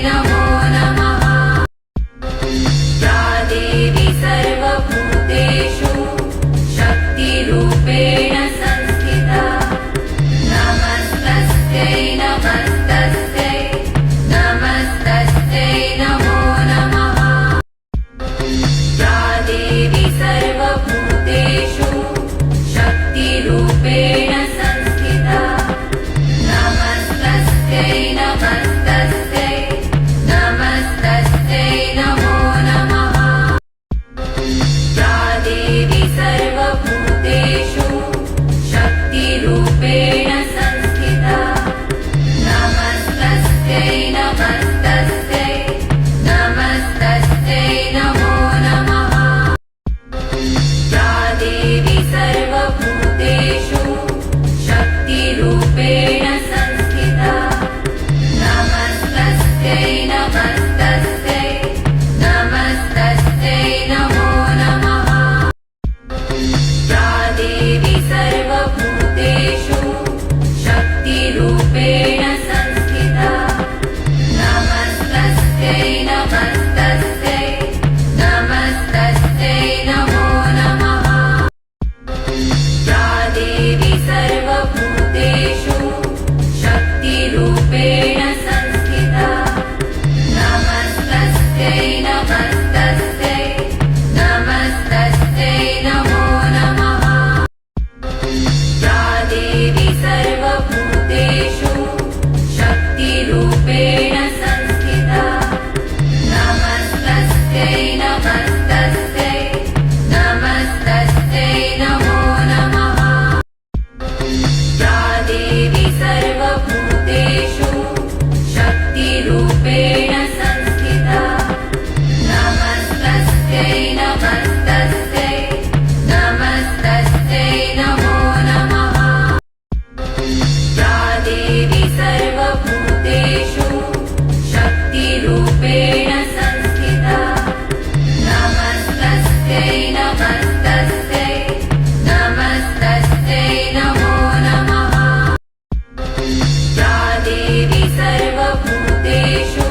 नमो नमः। या देवी सर्वभूतेषु शक्तिरूपेण संस्थिता नमस्तस्यै नमस्तस्यै नमस्तस्यै नमो नमः। या देवी सर्वभूतेषु शक्तिरूपेण संस्थिता नमस्तस्यै नमस्तस्यै नमस्तस्यै नमो नमः। या देवी सर्वभूतेषु शक्तिरूपेण संस्थिता नमस्तस्यै नमस्तस्यै नमस्तस्यै नमो नमः। या देवी सर्वभूतेषु शक्तिरूपेण संस्थिता नमस्तस्यै नमस्तस्यै नमस्तस्यै नमो नमः। या देवी सर्वभूतेषु शक्तिरूपेण संस्थिता नमस्तस्यै नमस्तस्यै नमस्तस्यै नमो नमः। या देवी सर्वभूतेषु शक्तिरूपेण संस्थिता नमस्तस्यै नमस्तस्यै नमस्तस्यै नमो नमः। या देवी सर्वभूतेषु शक्तिरूपेण संस्थिता नमस्तस्यै नमस्तस्यै नमस्तस्यै नमो नमः। या देवी सर्वभूतेषु शक्तिरूपेण संस्थिता नमस्तस्यै नमस्तस्यै नमस्तस्यै नमो नमः। या देवी सर्वभूतेषु शक्तिरूपेण संस्थिता नमस्तस्यै नमस्तस्यै नमस्तस्यै नमो नमः। या देवी सर्वभूतेषु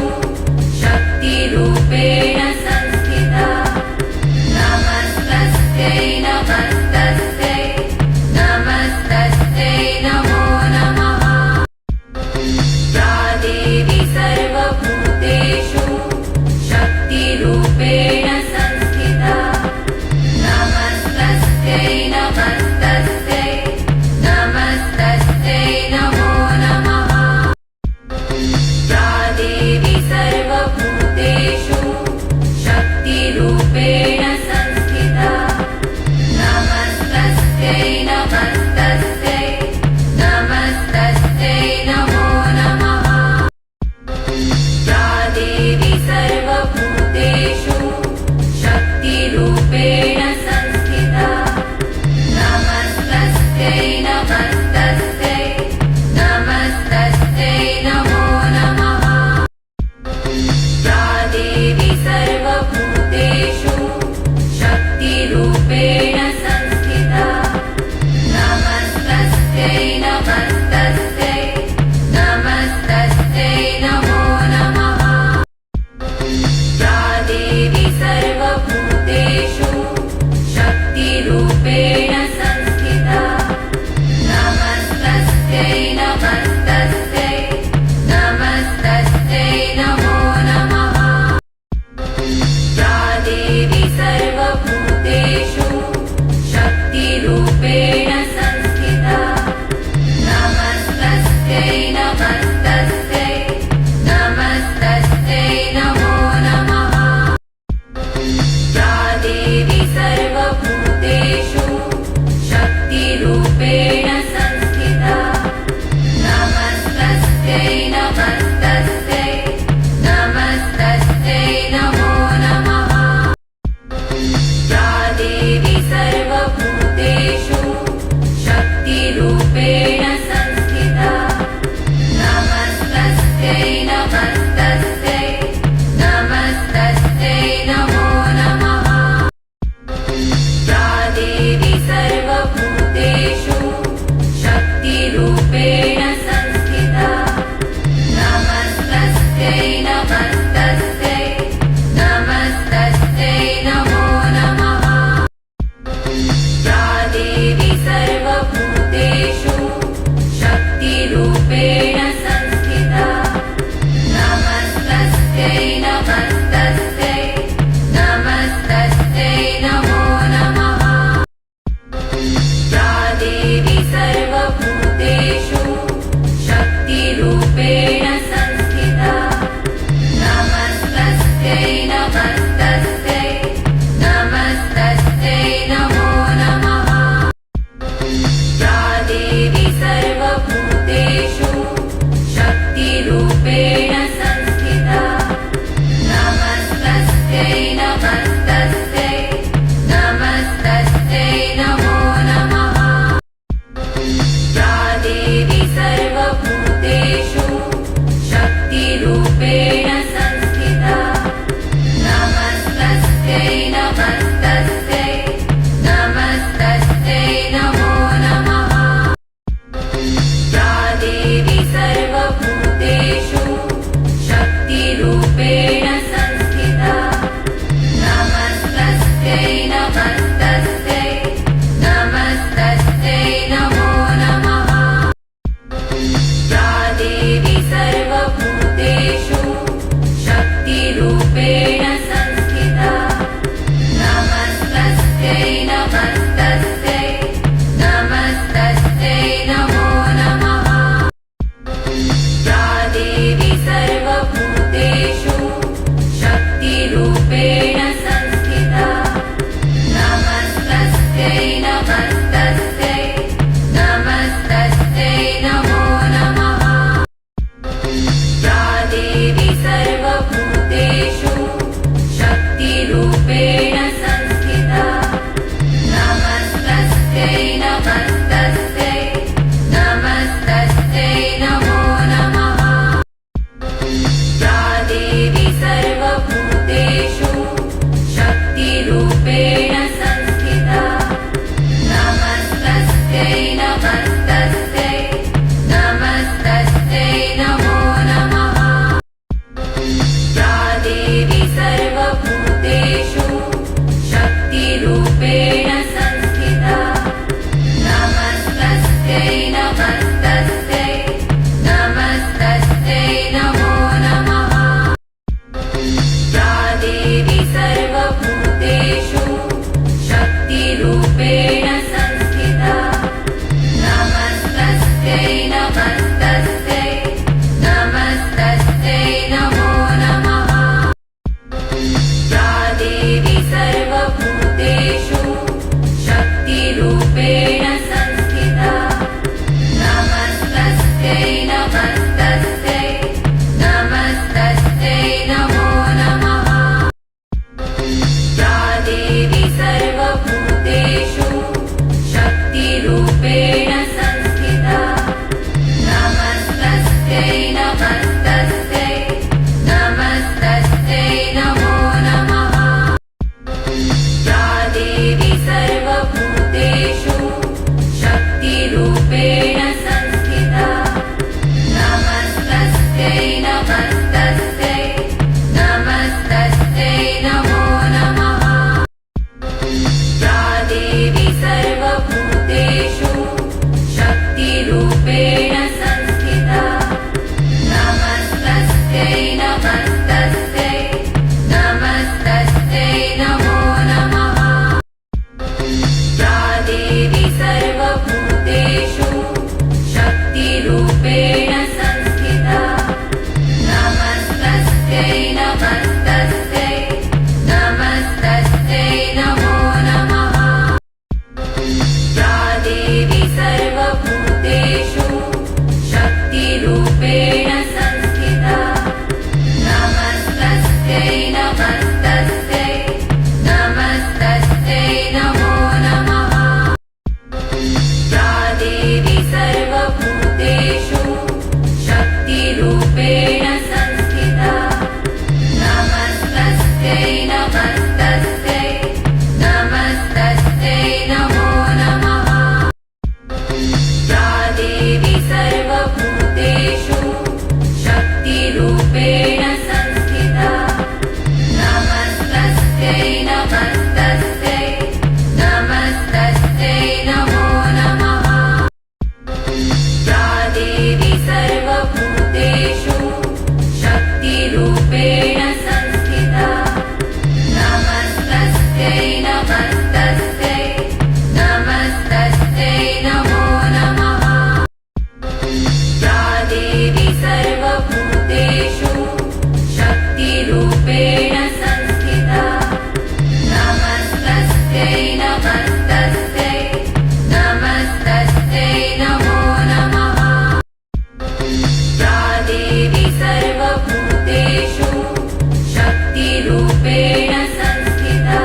नमस्तस्यै नमस्तस्यै नमो नमः या देवी सर्वभूतेषु शक्तिरूपेण संस्थिता नमस्तस्यै नमस्तस्यै नमस्तस्यै नमो नमः या देवी सर्वभूतेषु शक्तिरूपेण संस्थिता नमस्तस्यै नमस्तस्यै नमस्तस्यै नमो नमः या देवी सर्वभूतेषु शक्तिरूपेण संस्थिता नमस्तस्यै नमस्तस्यै नमस्तस्यै नमो नमः या देवी सर्वभूतेषु शक्तिरूपेण संस्थिता नमस्तस्यै नमस्तस्यै नमस्तस्यै नमो नमः या देवी सर्वभूतेषु शक्तिरूपेण संस्थिता नमस्तस्यै नमस्तस्यै नमस्तस्यै नमो नमः या देवी सर्वभूतेषु शक्तिरूपेण संस्थिता नमस्तस्यै नमस्तस्यै नमस्तस्यै नमो नमः या देवी सर्वभूतेषु शक्तिरूपेण संस्थिता नमस्तस्यै नमस्तस्यै नमस्तस्यै नमो नमः या देवी सर्वभूतेषु शक्तिरूपेण संस्थिता नमस्तस्यै नमस्तस्यै नमस्तस्यै नमो नमः या देवी सर्वभूतेषु शक्तिरूपेण संस्थिता नमस्तस्यै नमस्तस्यै नमस्तस्यै नमो नमः या देवी सर्वभूतेषु शक्तिरूपेण संस्थिता नमस्तस्यै नमस्तस्यै नमस्तस्यै नमो नमः या देवी सर्वभूतेषु शक्तिरूपेण संस्थिता नमस्तस्यै नमस्तस्यै नमस्तस्यै नमो नमः या देवी सर्वभूतेषु शक्तिरूपेण संस्थिता नमस्तस्यै नमस्तस्यै नमस्तस्यै नमो नमः या देवी सर्वभूतेषु शक्तिरूपेण संस्थिता नमस्तस्यै नमस्तस्यै नमस्तस्यै नमो नमः या देवी सर्वभूतेषु शक्तिरूपेण संस्थिता नमस्तस्यै नमस्तस्यै नमस्तस्यै नमो नमः या देवी सर्वभूतेषु शक्तिरूपेण संस्थिता नमस्तस्यै नमस्तस्यै नमस्तस्यै नमो नमः या देवी सर्वभूतेषु शक्तिरूपेण संस्थिता नमस्तस्यै नमस्तस्यै नमस्तस्यै नमो नमः या देवी सर्वभूतेषु शक्तिरूपेण संस्थिता नमस्तस्यै नमस्तस्यै नमस्तस्यै नमो नमः या देवी सर्वभूतेषु शक्तिरूपेण संस्थिता नमस्तस्यै शक्तिरूपेण संस्थिता नमस्तस्यै नमस्तस्यै नमस्तस्यै नमो नमः या देवी सर्वभूतेषु शक्तिरूपेण संस्थिता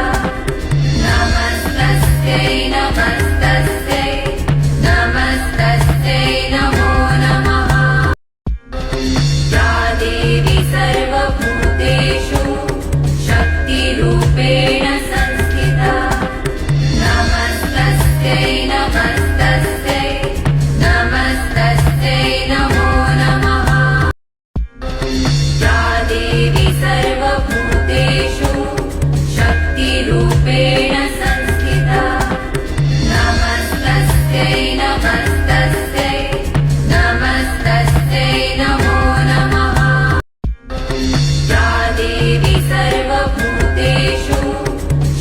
नमस्तस्यै नमस्तस्यै नमस्तस्यै नमो नमः या देवी सर्वभूतेषु शक्तिरूपेण संस्थिता नमस्तस्यै नमस्तस्यै नमस्तस्यै नमो नमः या देवी सर्वभूतेषु शक्तिरूपेण संस्थिता नमस्तस्यै नमस्तस्यै नमस्तस्यै नमो नमः या देवी सर्वभूतेषु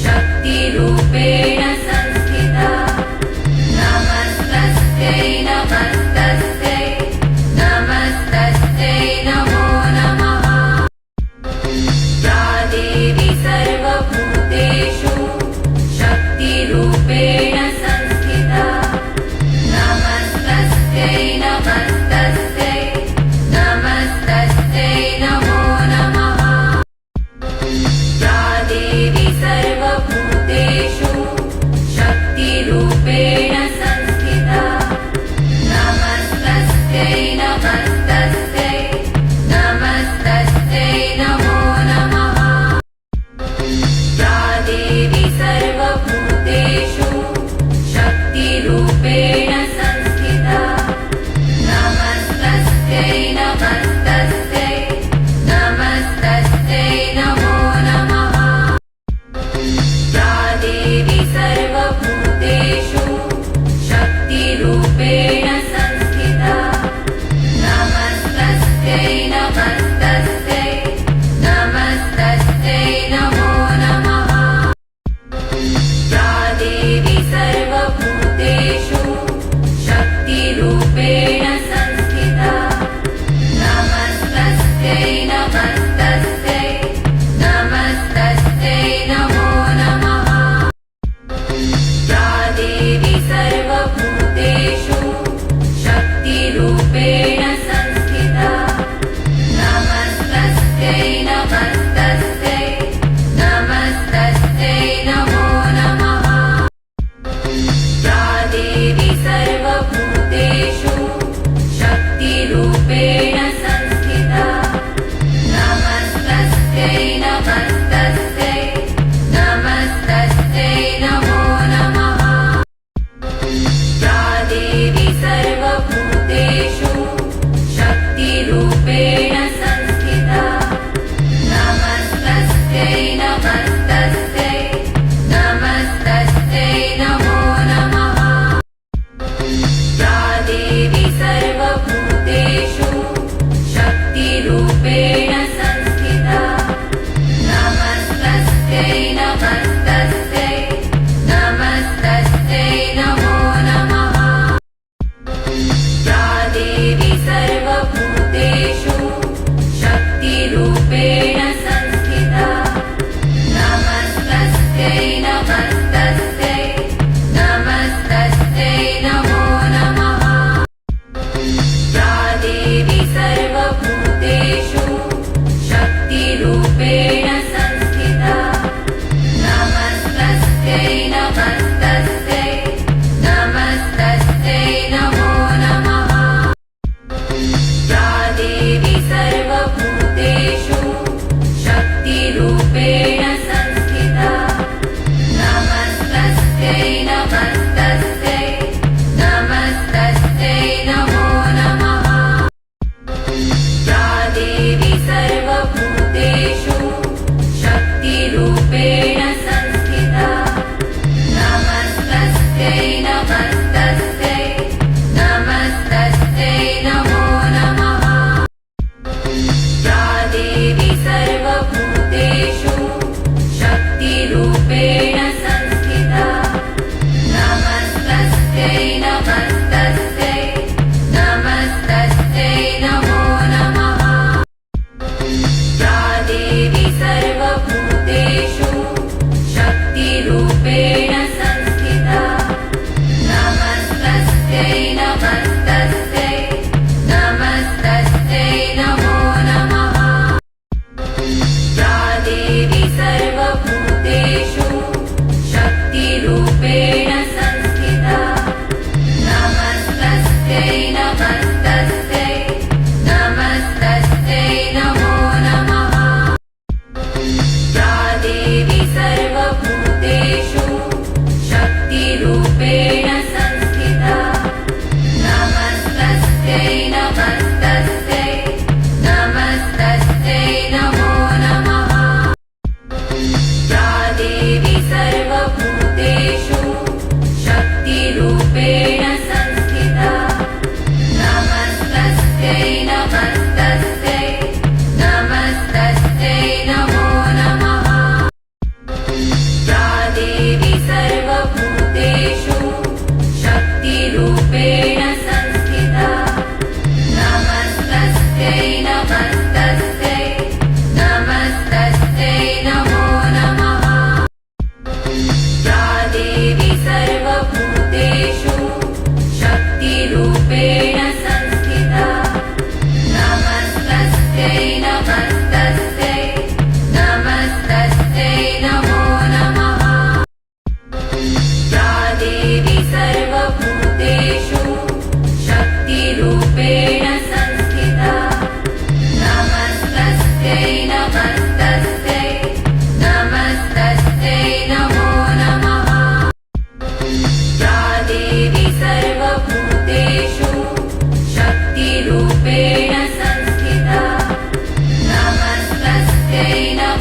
शक्तिरूपेण संस्थिता नमस्तस्यै नमस्तस्यै नमस्तस्यै नमो नमः या देवी सर्वभूतेषु शक्तिरूपेण संस्थिता नमस्तस्यै नमस्तस्यै नमस्तस्यै नमो नमः या देवी सर्वभूतेषु शक्तिरूपेण संस्थिता नमस्तस्यै नमस्तस्यै नमस्तस्यै नमो नमः या देवी सर्वभूतेषु शक्तिरूपेण संस्थिता नमस्तस्यै नमस्तस्यै नमस्तस्यै नमो नमः या देवी सर्वभूतेषु शक्तिरूपेण संस्थिता नमस्तस्यै नमस्तस्यै नमस्तस्यै नमो नमः या देवी सर्वभूतेषु शक्तिरूपेण संस्थिता नमस्तस्यै नमस्तस्यै नमस्तस्यै नमो नमः या देवी सर्वभूतेषु शक्तिरूपेण संस्थिता नमस्तस्यै नमस्तस्यै नमस्तस्यै नमो नमः या देवी सर्वभूतेषु शक्तिरूपेण संस्थिता नमस्तस्यै नमस्तस्यै नमस्तस्यै नमो नमः या देवी सर्वभूतेषु शक्तिरूपेण संस्थिता नमस्तस्यै नमस्तस्यै नमस्तस्यै नमो नमः या देवी सर्वभूतेषु शक्तिरूपेण संस्थिता नमस्तस्यै नमस्तस्यै नमस्तस्यै नमो नमः या देवी सर्वभूतेषु शक्तिरूपेण संस्थिता नमस्तस्यै नमस्तस्यै नमस्तस्यै नमो नमः या देवी सर्वभूतेषु शक्तिरूपेण संस्थिता नमस्तस्यै नमस्तस्यै नमस्तस्यै नमो नमः या देवी सर्वभूतेषु शक्तिरूपेण संस्थिता नमस्तस्यै नमस्तस्यै नमस्तस्यै नमो नमः या देवी सर्वभूतेषु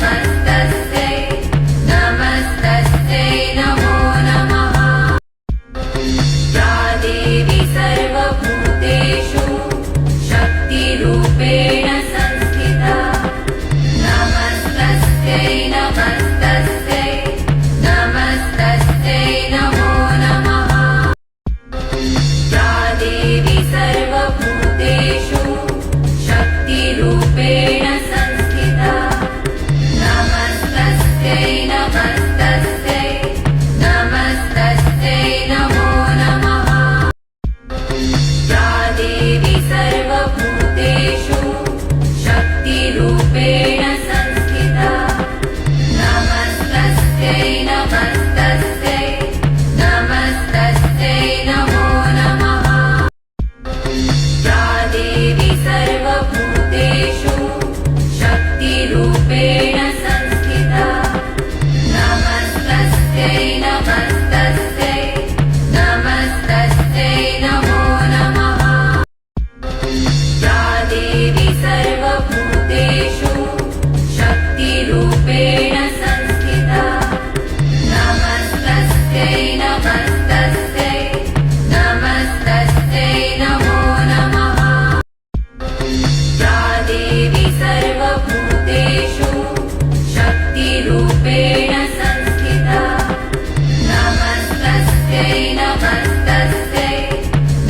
नमस्तस्यै नमस्तस्यै नमो नमः या देवी सर्वभूतेषु शक्तिरूपेण संस्थिता नमस्तस्यै नमस्तस्यै नमस्तस्यै नमो नमः या देवी सर्वभूतेषु शक्तिरूपेण संस्थिता नमस्तस्यै नमस्तस्यै नमस्तस्यै नमो नमः या देवी सर्वभूतेषु शक्तिरूपेण संस्थिता नमस्तस्यै नमस्तस्यै नमस्तस्यै नमो नमः या देवी सर्वभूतेषु शक्तिरूपेण संस्थिता नमस्तस्यै नमस्तस्यै नमस्तस्यै नमो नमः या देवी सर्वभूतेषु शक्तिरूपेण संस्थिता नमस्तस्यै नमस्तस्यै नमस्तस्यै नमो नमः या देवी सर्वभूतेषु शक्तिरूपेण संस्थिता नमस्तस्यै नमस्तस्यै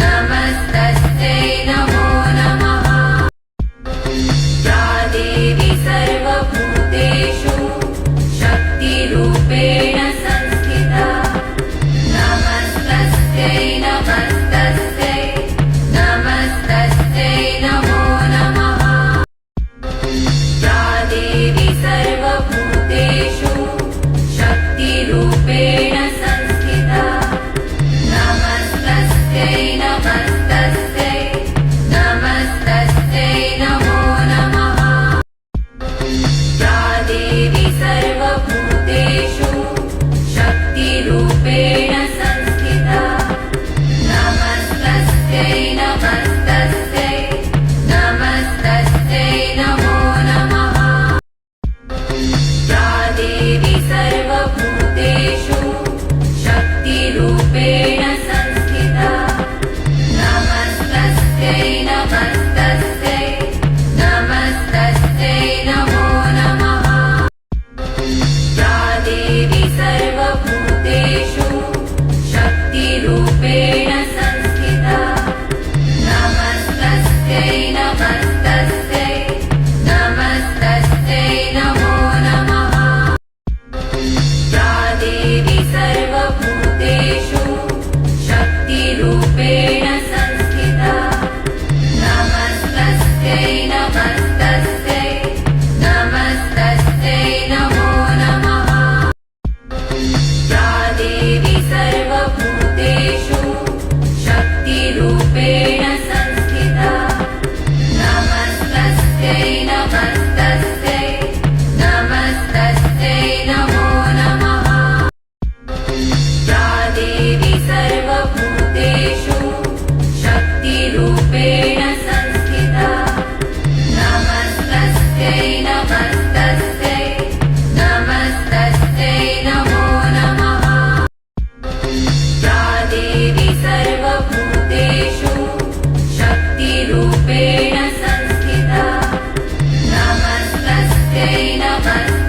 नमस्तस्यै नमो नमः या देवी सर्वभूतेषु शक्तिरूपेण संस्थिता नमस्तस्यै नमस्तस्यै नमस्तस्यै नमो नमः या देवी सर्वभूतेषु शक्तिरूपेण संस्थिता नमस्तस्यै नमस्तस्यै नमस्तस्यै नमो नमः या देवी सर्वभूतेषु शक्तिरूपेण संस्थिता नमस्तस्यै नमस्तस्यै नमस्तस्यै नमो नमः या देवी सर्वभूतेषु शक्तिरूपेण संस्थिता नमस्तस्यै नमस्तस्यै नमस्तस्यै नमो नमः या देवी सर्वभूतेषु शक्तिरूपेण संस्थिता नमस्तस्यै नमस्तस्यै नमस्तस्यै नमो नमः या देवी सर्वभूतेषु शक्तिरूपेण संस्थिता नमस्तस्यै नमस्तस्यै नमस्तस्यै नमो नमः या देवी सर्वभूतेषु शक्तिरूपेण संस्थिता नमस्तस्यै नमस्तस्यै नमस्तस्यै नमो नमः या देवी सर्वभूतेषु शक्तिरूपेण संस्थिता नमस्तस्यै नमस्तस्यै नमस्तस्यै नमो नमः या देवी सर्वभूतेषु शक्तिरूपेण संस्थिता नमस्तस्यै नमस्तस्यै